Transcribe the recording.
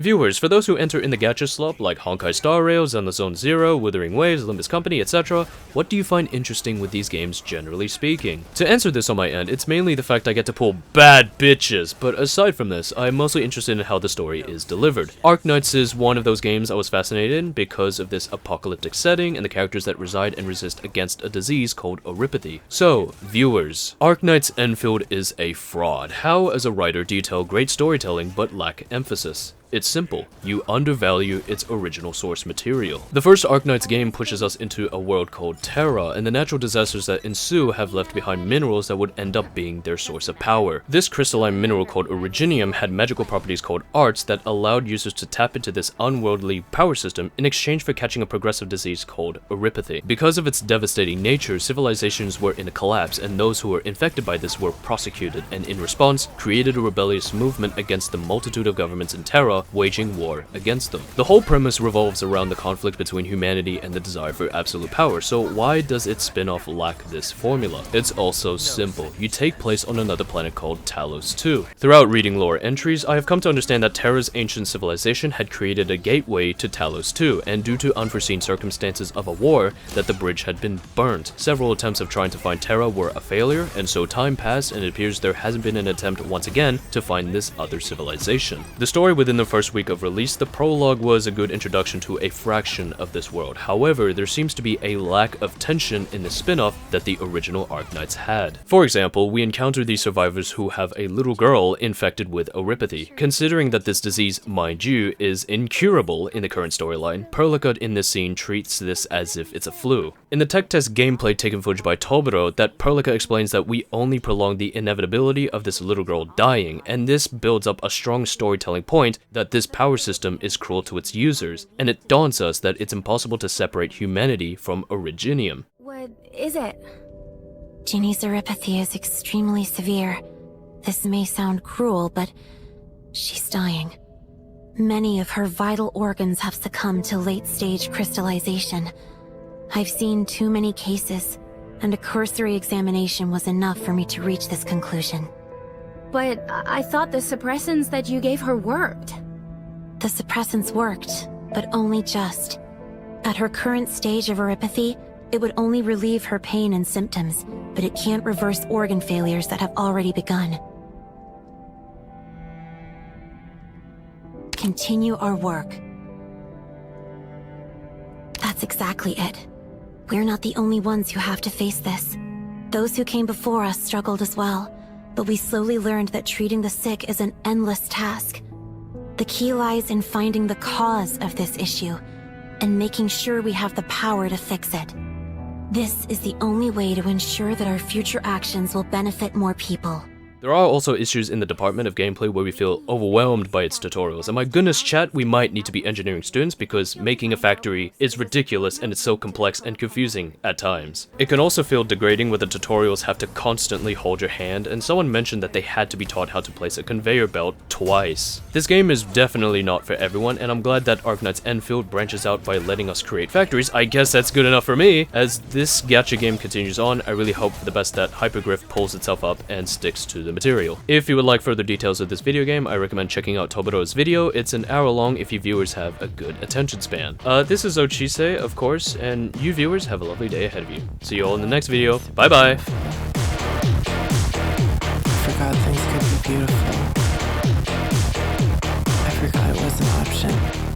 Viewers, for those who enter in the gacha slop like Honkai Star Rail, Zenless Zone Zero, Wuthering Waves, Olympus Company, etc., what do you find interesting with these games generally speaking? To answer this on my end, it's mainly the fact I get to pull bad bitches, but aside from this, I'm mostly interested in how the story is delivered. Arknights is one of those games I was fascinated in because of this apocalyptic setting and the characters that reside and resist against a disease called orypathy. So, viewers, Arknights Endfield is a fraud. How, as a writer, do you tell great storytelling but lack emphasis? It's simple. You undervalue its original source material. The first Arknights game pushes us into a world called Terra, and the natural disasters that ensue have left behind minerals that would end up being their source of power. This crystalline mineral called originium had magical properties called arts that allowed users to tap into this unworldly power system in exchange for catching a progressive disease called orypathy. Because of its devastating nature, civilizations were in a collapse, and those who were infected by this were prosecuted, and in response, created a rebellious movement against the multitude of governments in Terra, waging war against them. The whole premise revolves around the conflict between humanity and the desire for absolute power, so why does its spin-off lack this formula? It's also simple. You take place on another planet called Talos-II. Throughout reading lore entries, I have come to understand that Terra's ancient civilization had created a gateway to Talos-II, and due to unforeseen circumstances of a war, that the bridge had been burnt. Several attempts of trying to find Terra were a failure, and so time passed and it appears there hasn't been an attempt once again to find this other civilization. The story within the first week of release, the prologue was a good introduction to a fraction of this world. However, there seems to be a lack of tension in the spin-off that the original Arknights had. For example, we encounter these survivors who have a little girl infected with orypathy. Considering that this disease, mind you, is incurable in the current storyline, Perlicut in this scene treats this as if it's a flu. In the tech test gameplay taken footage by Tobiro, that Perlicut explains that we only prolong the inevitability of this little girl dying, and this builds up a strong storytelling point that this power system is cruel to its users, and it daunts us that it's impossible to separate humanity from originium. What is it? Ginny's orypathy is extremely severe. This may sound cruel, but she's dying. Many of her vital organs have succumbed to late-stage crystallization. I've seen too many cases, and a cursory examination was enough for me to reach this conclusion. But I thought the suppressants that you gave her worked. The suppressants worked, but only just. At her current stage of orypathy, it would only relieve her pain and symptoms, but it can't reverse organ failures that have already begun. Continue our work. That's exactly it. We're not the only ones who have to face this. Those who came before us struggled as well, but we slowly learned that treating the sick is an endless task. The key lies in finding the cause of this issue, and making sure we have the power to fix it. This is the only way to ensure that our future actions will benefit more people. There are also issues in the department of gameplay where we feel overwhelmed by its tutorials, and my goodness chat, we might need to be engineering students because making a factory is ridiculous and it's so complex and confusing at times. It can also feel degrading where the tutorials have to constantly hold your hand, and someone mentioned that they had to be taught how to place a conveyor belt twice. This game is definitely not for everyone, and I'm glad that Arknights Endfield branches out by letting us create factories. I guess that's good enough for me. As this gacha game continues on, I really hope for the best that Hypergriff pulls itself up and sticks to the material. If you would like further details of this video game, I recommend checking out Tobiro's video. It's an hour long if you viewers have a good attention span. This is Ochise, of course, and you viewers have a lovely day ahead of you. See you all in the next video. Bye bye! I forgot things could be beautiful. I forgot it was an option.